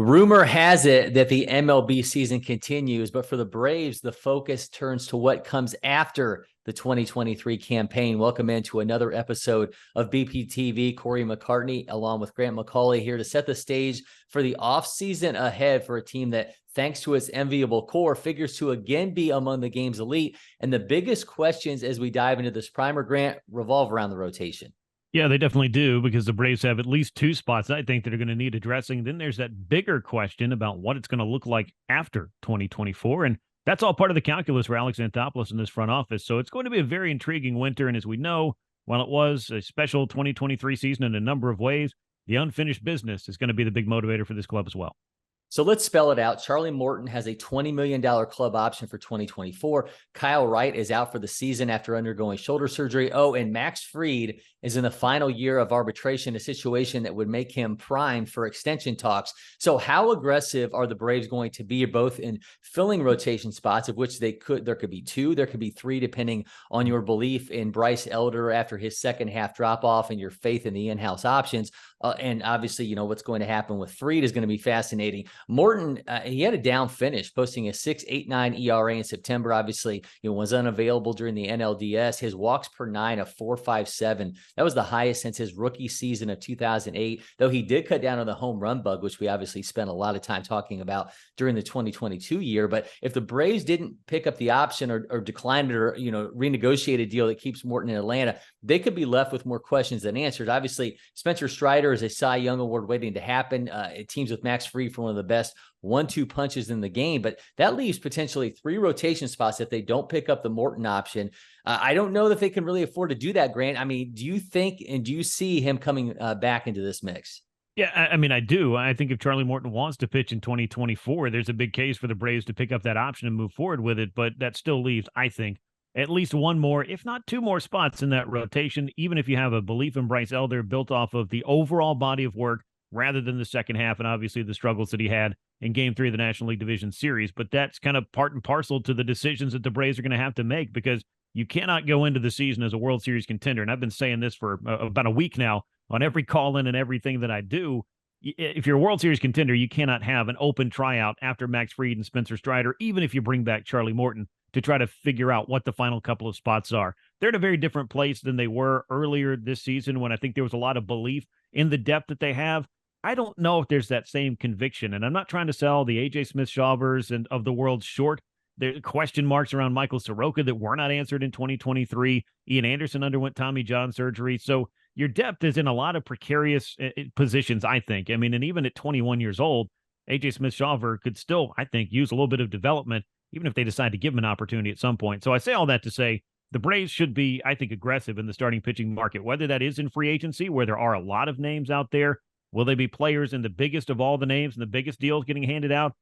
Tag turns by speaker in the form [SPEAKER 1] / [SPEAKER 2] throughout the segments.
[SPEAKER 1] Rumor has it that the MLB season continues, but for the Braves, the focus turns to what comes after the 2023 campaign. Welcome into another episode of BPTV. Cory McCartney, along with Grant McAuley, here to set the stage for the offseason ahead for a team that, thanks to its enviable core, figures to again be among the game's elite. And the biggest questions as we dive into this primer, Grant, revolve around the rotation.
[SPEAKER 2] Yeah, they definitely do, because the Braves have at least two spots I think that are going to need addressing. Then there's that bigger question about what it's going to look like after 2024. And that's all part of the calculus for Alex Anthopoulos in this front office. So it's going to be a very intriguing winter. And as we know, while it was a special 2023 season in a number of ways, the unfinished business is going to be the big motivator for this club as well.
[SPEAKER 1] So let's spell it out. Charlie Morton has a $20 million club option for 2024. Kyle Wright is out for the season after undergoing shoulder surgery. Oh, and Max Fried is in the final year of arbitration, a situation that would make him prime for extension talks. So how aggressive are the Braves going to be, both in filling rotation spots, of which there could be two, there could be three, depending on your belief in Bryce Elder after his second half drop off and your faith in the in-house options. And obviously, you know, what's going to happen with Fried is going to be fascinating. Morton, he had a down finish, posting a 6.89 ERA in September. Obviously, was unavailable during the NLDS. His walks per nine of 4.57. That was the highest since his rookie season of 2008, though he did cut down on the home run bug, which we obviously spent a lot of time talking about during the 2022 year. But if the Braves didn't pick up the option or decline it, or, renegotiate a deal that keeps Morton in Atlanta, they could be left with more questions than answers. Obviously, Spencer Strider is a Cy Young Award waiting to happen. It teams with Max Fried for one of the best 1-2 punches in the game, but that leaves potentially three rotation spots if they don't pick up the Morton option. I don't know that they can really afford to do that, Grant. I mean, do you think and do you see him coming back into this mix?
[SPEAKER 2] Yeah, I mean, I do. I think if Charlie Morton wants to pitch in 2024, there's a big case for the Braves to pick up that option and move forward with it, but that still leaves, I think, at least one more, if not two more spots in that rotation, even if you have a belief in Bryce Elder built off of the overall body of work rather than the second half and obviously the struggles that he had in Game 3 of the National League Division Series. But that's kind of part and parcel to the decisions that the Braves are going to have to make, because you cannot go into the season as a World Series contender. And I've been saying this for about a week now on every call-in and everything that I do. If you're a World Series contender, you cannot have an open tryout after Max Fried and Spencer Strider, even if you bring back Charlie Morton, to try to figure out what the final couple of spots are. They're in a very different place than they were earlier this season, when I think there was a lot of belief in the depth that they have. I don't know if there's that same conviction, and I'm not trying to sell the A.J. Smith-Shawvers and of the world short. There are question marks around Michael Soroka that were not answered in 2023. Ian Anderson underwent Tommy John surgery. So your depth is in a lot of precarious positions, I think. I mean, and even at 21 years old, A.J. Smith-Shawver could still, I think, use a little bit of development, even if they decide to give him an opportunity at some point. So I say all that to say the Braves should be, I think, aggressive in the starting pitching market, whether that is in free agency, where there are a lot of names out there. Will they be players in the biggest of all the names and the biggest deals getting handed out?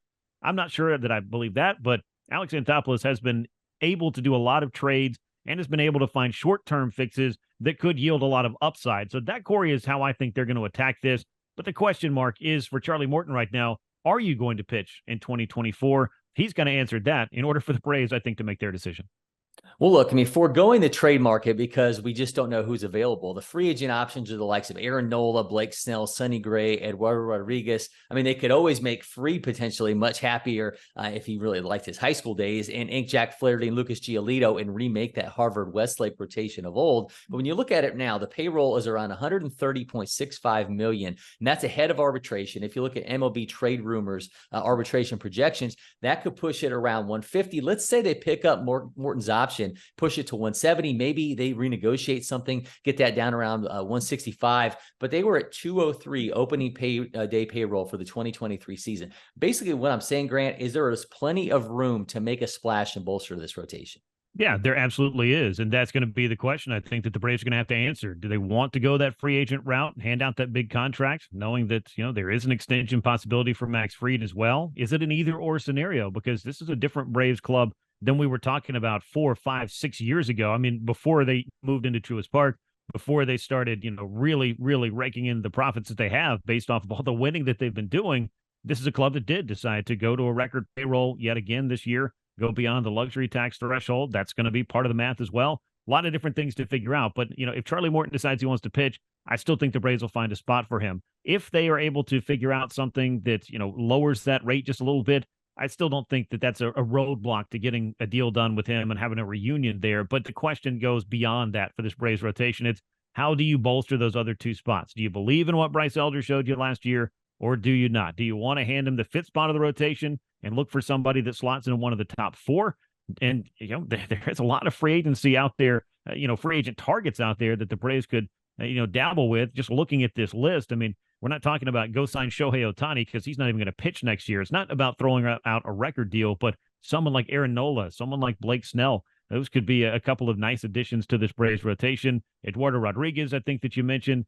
[SPEAKER 2] I'm not sure that I believe that, but Alex Anthopoulos has been able to do a lot of trades and has been able to find short-term fixes that could yield a lot of upside. So that, Cory, is how I think they're going to attack this. But the question mark is for Charlie Morton right now, are you going to pitch in 2024? He's going to answer that in order for the Braves, I think, to make their decision.
[SPEAKER 1] Well, look, I mean, foregoing the trade market because we just don't know who's available. The free agent options are the likes of Aaron Nola, Blake Snell, Sonny Gray, Eduardo Rodriguez. I mean, they could always make Fried potentially much happier if he really liked his high school days, and ink Jack Flaherty and Lucas Giolito and remake that Harvard Westlake rotation of old. But when you look at it now, the payroll is around $130.65 million, and that's ahead of arbitration. If you look at MLB trade rumors, arbitration projections, that could push it around 150. Let's say they pick up Morton's option, push it to 170. Maybe they renegotiate something, get that down around 165, but they were at 203 opening day payroll for the 2023 season. Basically what I'm saying, Grant, is there is plenty of room to make a splash and bolster this rotation.
[SPEAKER 2] Yeah, there absolutely is. And that's going to be the question I think that the Braves are going to have to answer. Do they want to go that free agent route and hand out that big contract, knowing that, there is an extension possibility for Max Fried as well? Is it an either or scenario? Because this is a different Braves club than we were talking about 4, 5, 6 years ago. I mean, before they moved into Truist Park, before they started, really, really raking in the profits that they have based off of all the winning that they've been doing, this is a club that did decide to go to a record payroll yet again this year, go beyond the luxury tax threshold. That's going to be part of the math as well. A lot of different things to figure out. But, if Charlie Morton decides he wants to pitch, I still think the Braves will find a spot for him. If they are able to figure out something that, lowers that rate just a little bit, I still don't think that that's a roadblock to getting a deal done with him and having a reunion there. But the question goes beyond that for this Braves rotation. It's, how do you bolster those other two spots? Do you believe in what Bryce Elder showed you last year, or do you not? Do you want to hand him the fifth spot of the rotation and look for somebody that slots in one of the top four? And, there's a lot of free agency out there, free agent targets out there that the Braves could, dabble with. Just looking at this list, I mean, we're not talking about go sign Shohei Ohtani because he's not even going to pitch next year. It's not about throwing out a record deal, but someone like Aaron Nola, someone like Blake Snell, those could be a couple of nice additions to this Braves rotation. Eduardo Rodriguez, I think that you mentioned.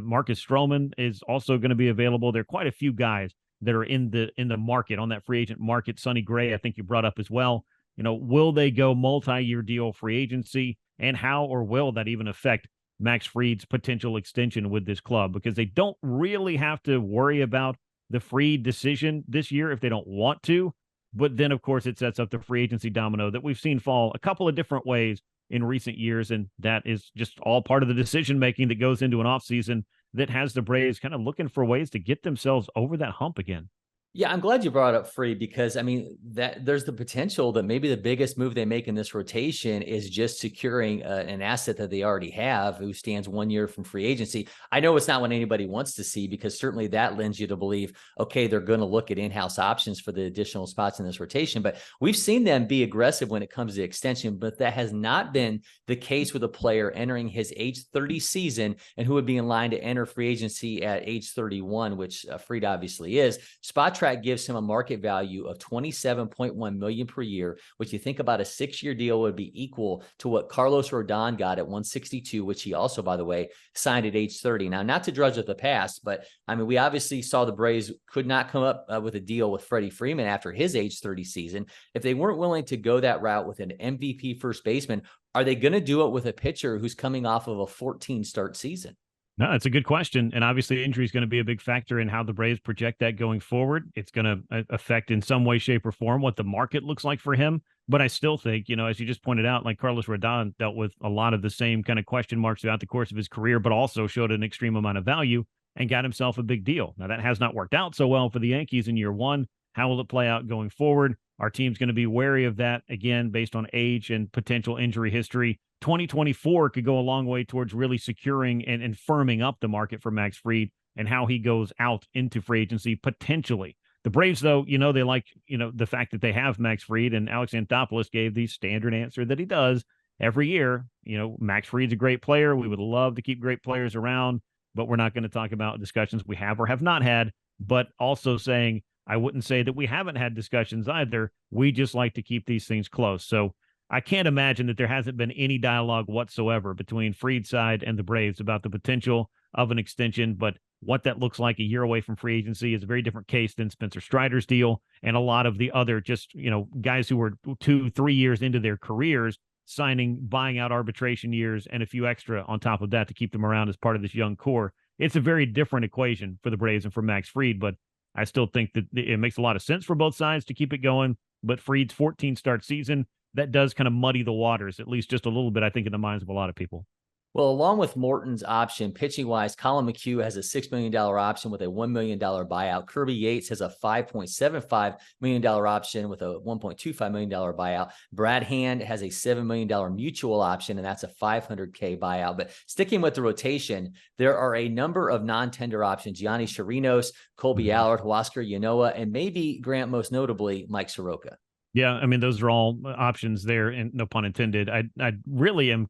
[SPEAKER 2] Marcus Stroman is also going to be available. There are quite a few guys that are in the market, on that free agent market. Sonny Gray, I think you brought up as well. Will they go multi-year deal free agency, and how or will that even affect Max Fried's potential extension with this club? Because they don't really have to worry about the Fried decision this year if they don't want to. But then, of course, it sets up the free agency domino that we've seen fall a couple of different ways in recent years. And that is just all part of the decision-making that goes into an offseason that has the Braves kind of looking for ways to get themselves over that hump again.
[SPEAKER 1] Yeah, I'm glad you brought up Fried, because I mean that there's the potential that maybe the biggest move they make in this rotation is just securing an asset that they already have, who stands 1 year from free agency. I know it's not what anybody wants to see, because certainly that lends you to believe, okay, they're going to look at in-house options for the additional spots in this rotation. But we've seen them be aggressive when it comes to extension, but that has not been the case with a player entering his age 30 season and who would be in line to enter free agency at age 31, which Fried obviously is. Spotrac gives him a market value of $27.1 million per year, which you think about a 6-year deal would be equal to what Carlos Rodon got at 162, which he also, by the way, signed at age 30. Now, not to drudge with the past, but I mean, we obviously saw the Braves could not come up with a deal with Freddie Freeman after his age 30 season. If they weren't willing to go that route with an MVP first baseman, are they going to do it with a pitcher who's coming off of a 14-start season?
[SPEAKER 2] No, it's a good question. And obviously injury is going to be a big factor in how the Braves project that going forward. It's going to affect in some way, shape, or form what the market looks like for him. But I still think, as you just pointed out, like Carlos Rodon dealt with a lot of the same kind of question marks throughout the course of his career, but also showed an extreme amount of value and got himself a big deal. Now, that has not worked out so well for the Yankees in year one. How will it play out going forward? Our team's going to be wary of that, again, based on age and potential injury history. 2024 could go a long way towards really securing and firming up the market for Max Fried and how he goes out into free agency potentially. The Braves, though, they like, the fact that they have Max Fried, and Alex Anthopoulos gave the standard answer that he does every year. Max Fried's a great player. We would love to keep great players around, but we're not going to talk about discussions we have or have not had, but also saying, I wouldn't say that we haven't had discussions either. We just like to keep these things close. So I can't imagine that there hasn't been any dialogue whatsoever between Fried's side and the Braves about the potential of an extension, but what that looks like a year away from free agency is a very different case than Spencer Strider's deal and a lot of the other just, guys who were 2-3 years into their careers buying out arbitration years and a few extra on top of that to keep them around as part of this young core. It's a very different equation for the Braves and for Max Fried, but I still think that it makes a lot of sense for both sides to keep it going. But Fried's 14-start season, that does kind of muddy the waters, at least just a little bit, I think, in the minds of a lot of people.
[SPEAKER 1] Well, along with Morton's option, pitching-wise, Colin McHugh has a $6 million option with a $1 million buyout. Kirby Yates has a $5.75 million option with a $1.25 million buyout. Brad Hand has a $7 million mutual option, and that's a $500K buyout. But sticking with the rotation, there are a number of non-tender options: Gianni Chirinos, Colby Allard, Huascar Yanoa, and maybe, Grant, most notably, Mike Soroka.
[SPEAKER 2] Yeah, I mean, those are all options there, and no pun intended. I really am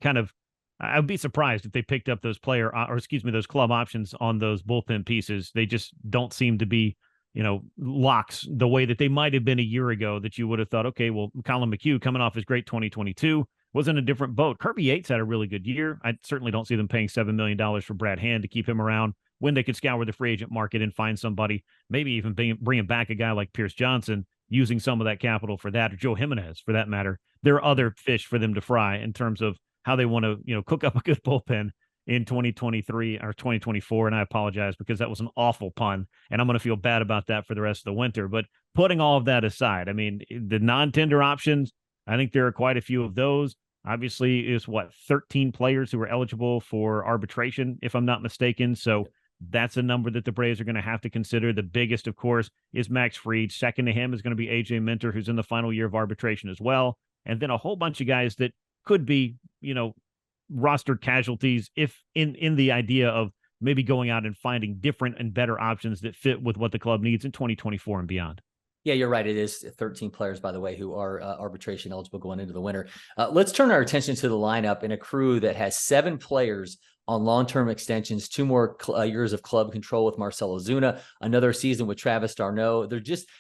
[SPEAKER 2] I'd be surprised if they picked up those those club options on those bullpen pieces. They just don't seem to be, locks the way that they might have been a year ago, that you would have thought, okay, well, Colin McHugh coming off his great 2022 was in a different boat. Kirby Yates had a really good year. I certainly don't see them paying $7 million for Brad Hand to keep him around when they could scour the free agent market and find somebody, maybe even bringing back a guy like Pierce Johnson, using some of that capital for that, or Joe Jimenez for that matter. There are other fish for them to fry in terms of how they want to, cook up a good bullpen in 2023 or 2024. And I apologize because that was an awful pun, and I'm going to feel bad about that for the rest of the winter. But putting all of that aside, I mean, the non-tender options, I think there are quite a few of those. obviously is 13 players who are eligible for arbitration, if I'm not mistaken. So that's a number that the Braves are going to have to consider. The biggest, of course, is Max Fried. Second to him is going to be AJ Minter, who's in the final year of arbitration as well. And then a whole bunch of guys that could be, roster casualties if in the idea of maybe going out and finding different and better options that fit with what the club needs in 2024 and beyond.
[SPEAKER 1] Yeah, you're right. It is 13 players, by the way, who are arbitration eligible going into the winter. Let's turn our attention to the lineup in a crew that has 7 players on long-term extensions, 2 more years of club control with Marcell Ozuna, another season with Travis d'Arnaud.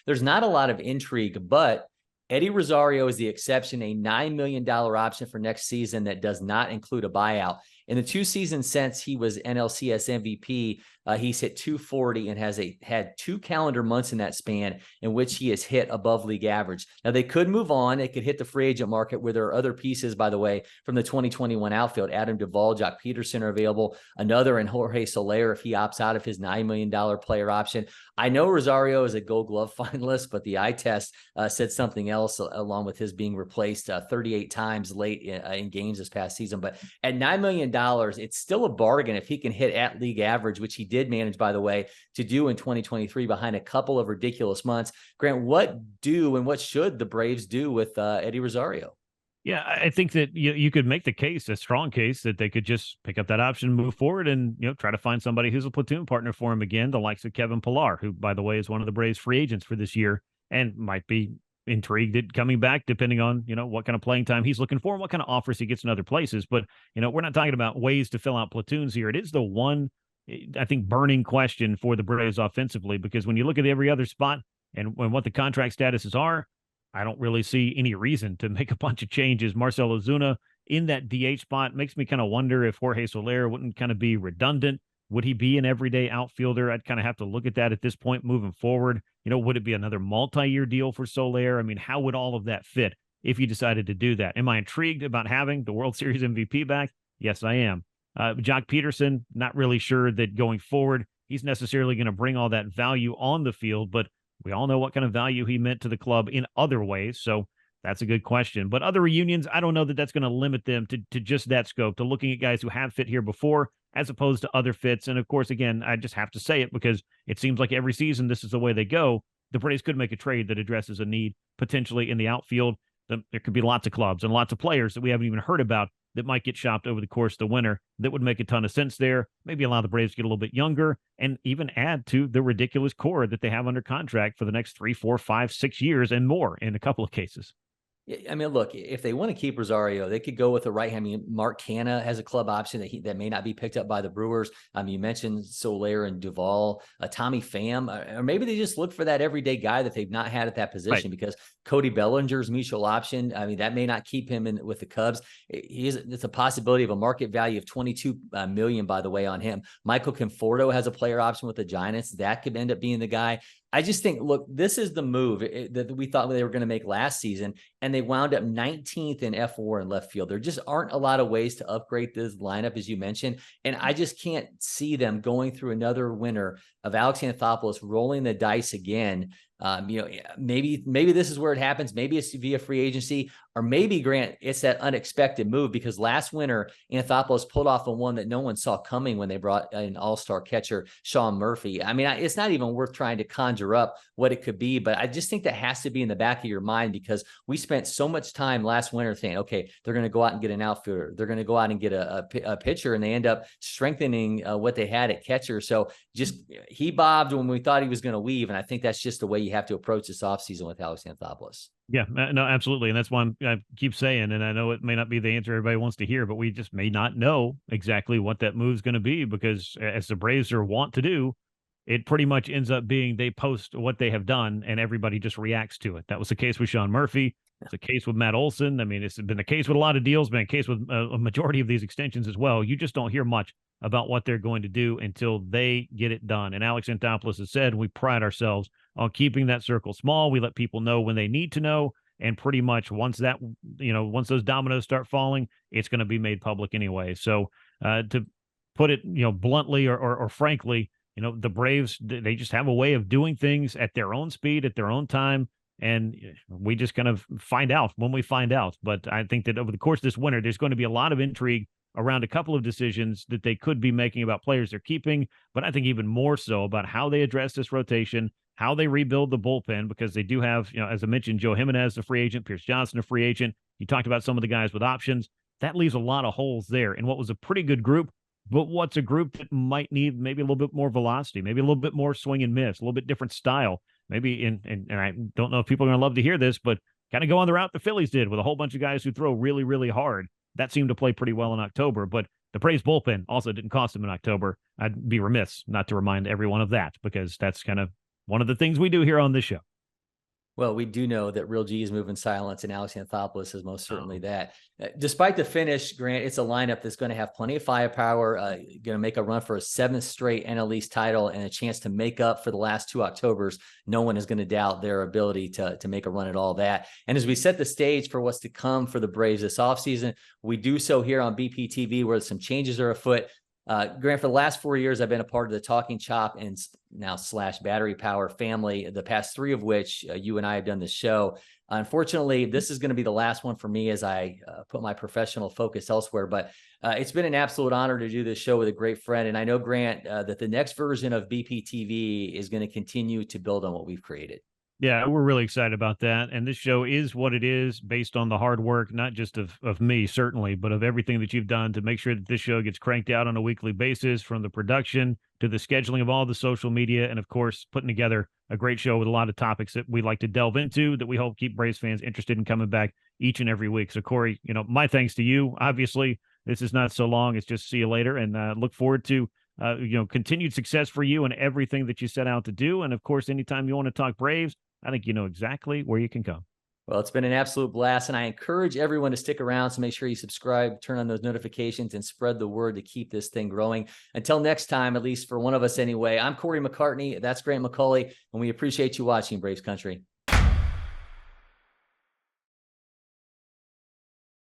[SPEAKER 1] There's not a lot of intrigue, but Eddie Rosario is the exception, a $9 million option for next season that does not include a buyout. In the 2 seasons since he was NLCS MVP, he's hit 240 and has had 2 calendar months in that span in which he has hit above league average. Now, they could move on. They could hit the free agent market where there are other pieces, by the way, from the 2021 outfield. Adam Duvall, Jock Peterson are available. Another in Jorge Soler if he opts out of his $9 million player option. I know Rosario is a Gold Glove finalist, but the eye test said something else along with his being replaced 38 times late in games this past season. But at $9 million, it's still a bargain if he can hit at league average, which he did manage, by the way, to do in 2023 behind a couple of ridiculous months. Grant, what should the Braves do with Eddie Rosario?
[SPEAKER 2] Yeah, I think that you could make the case, a strong case, that they could just pick up that option, move forward, and try to find somebody who's a platoon partner for him again, the likes of Kevin Pillar, who, by the way, is one of the Braves free agents for this year and might be intrigued at coming back, depending on what kind of playing time he's looking for and what kind of offers he gets in other places. But we're not talking about ways to fill out platoons here. It is the one, I think, burning question for the Braves offensively, because when you look at every other spot and what the contract statuses are, I don't really see any reason to make a bunch of changes. Marcell Ozuna in that DH spot makes me kind of wonder if Jorge Soler wouldn't kind of be redundant. Would he be an everyday outfielder? I'd kind of have to look at that at this point moving forward. Would it be another multi-year deal for Soler? I mean, how would all of that fit if you decided to do that? Am I intrigued about having the World Series MVP back? Yes, I am. Jock Peterson, not really sure that going forward, he's necessarily going to bring all that value on the field, but we all know what kind of value he meant to the club in other ways. So that's a good question. But other reunions, I don't know that that's going to limit them to just that scope, to looking at guys who have fit here before, as opposed to other fits. And of course, again, I just have to say it because it seems like every season this is the way they go. The Braves could make a trade that addresses a need potentially in the outfield. There could be lots of clubs and lots of players that we haven't even heard about that might get shopped over the course of the winter. That would make a ton of sense there. Maybe allow the Braves to get a little bit younger and even add to the ridiculous core that they have under contract for the next 3, 4, 5, 6 years and more in a couple of cases.
[SPEAKER 1] I mean, look, if they want to keep Rosario, they could go with the right hand. I mean, Mark Canha has a club option that may not be picked up by the Brewers. You mentioned Soler and Duvall, Tommy Pham, or maybe they just look for that everyday guy that they've not had at that position, because Cody Bellinger's mutual option, I mean, that may not keep him in with the Cubs. It's a possibility of a market value of $22 million, by the way, on him. Michael Conforto has a player option with the Giants. That could end up being the guy. I just think, look, this is the move that we thought they were going to make last season, and they wound up 19th in F4 in left field. There just aren't a lot of ways to upgrade this lineup, as you mentioned, and I just can't see them going through another winter of Alex Anthopoulos rolling the dice again. Maybe this is where it happens. Maybe it's via free agency, or maybe, Grant, it's that unexpected move, because last winter Anthopoulos pulled off a one that no one saw coming when they brought an all-star catcher, Sean Murphy. I mean, it's not even worth trying to conjure up what it could be, but I just think that has to be in the back of your mind, because we spent so much time last winter saying, okay, they're going to go out and get an outfielder. They're going to go out and get a pitcher, and they end up strengthening what they had at catcher. So he bobbed when we thought he was going to weave, and I think that's just the way you have to approach this offseason with Alex Anthopoulos.
[SPEAKER 2] Yeah, no, absolutely. And that's why I keep saying, and I know it may not be the answer everybody wants to hear, but we just may not know exactly what that move's going to be, because as the Braves are wont to do, it pretty much ends up being they post what they have done and everybody just reacts to it. That was the case with Sean Murphy. It's a case with Matt Olson. I mean, it's been the case with a lot of deals, been a case with a majority of these extensions as well. You just don't hear much about what they're going to do until they get it done. And Alex Anthopoulos has said, we pride ourselves on keeping that circle small. We let people know when they need to know. And pretty much once those dominoes start falling, it's going to be made public anyway. So to put it, bluntly or frankly, the Braves, they just have a way of doing things at their own speed, at their own time. And we just kind of find out when we find out. But I think that over the course of this winter, there's going to be a lot of intrigue around a couple of decisions that they could be making about players they're keeping, but I think even more so about how they address this rotation, how they rebuild the bullpen, because they do have, as I mentioned, Joe Jimenez, a free agent, Pierce Johnson, a free agent. You talked about some of the guys with options. That leaves a lot of holes there in what was a pretty good group, but what's a group that might need maybe a little bit more velocity, maybe a little bit more swing and miss, a little bit different style. Maybe and I don't know if people are going to love to hear this, but kind of go on the route the Phillies did with a whole bunch of guys who throw really, really hard. That seemed to play pretty well in October, but the Braves bullpen also didn't cost them in October. I'd be remiss not to remind everyone of that, because that's kind of one of the things we do here on this show.
[SPEAKER 1] Well, we do know that Real G is moving silence, and Alex Anthopoulos is most certainly that. Despite the finish, Grant, it's a lineup that's going to have plenty of firepower, going to make a run for a 7th straight NL East title and a chance to make up for the last 2 Octobers. No one is going to doubt their ability to make a run at all that. And as we set the stage for what's to come for the Braves this offseason, we do so here on BPTV, where some changes are afoot. Grant, for the last 4 years, I've been a part of the Talking Chop and now / Battery Power family, the past 3 of which you and I have done this show. Unfortunately, this is going to be the last one for me as I put my professional focus elsewhere. But it's been an absolute honor to do this show with a great friend. And I know, Grant, that the next version of BPTV is going to continue to build on what we've created.
[SPEAKER 2] Yeah, we're really excited about that. And this show is what it is based on the hard work, not just of me, certainly, but of everything that you've done to make sure that this show gets cranked out on a weekly basis, from the production to the scheduling of all the social media, and of course, putting together a great show with a lot of topics that we like to delve into that we hope keep Braves fans interested in coming back each and every week. So, Corey, my thanks to you. Obviously, this is not so long. It's just see you later, and look forward to continued success for you and everything that you set out to do. And of course, anytime you want to talk Braves, I think you know exactly where you can come.
[SPEAKER 1] Well, it's been an absolute blast, and I encourage everyone to stick around. So make sure you subscribe, turn on those notifications, and spread the word to keep this thing growing. Until next time, at least for one of us anyway, I'm Cory McCartney. That's Grant McAuley, and we appreciate you watching, Braves Country.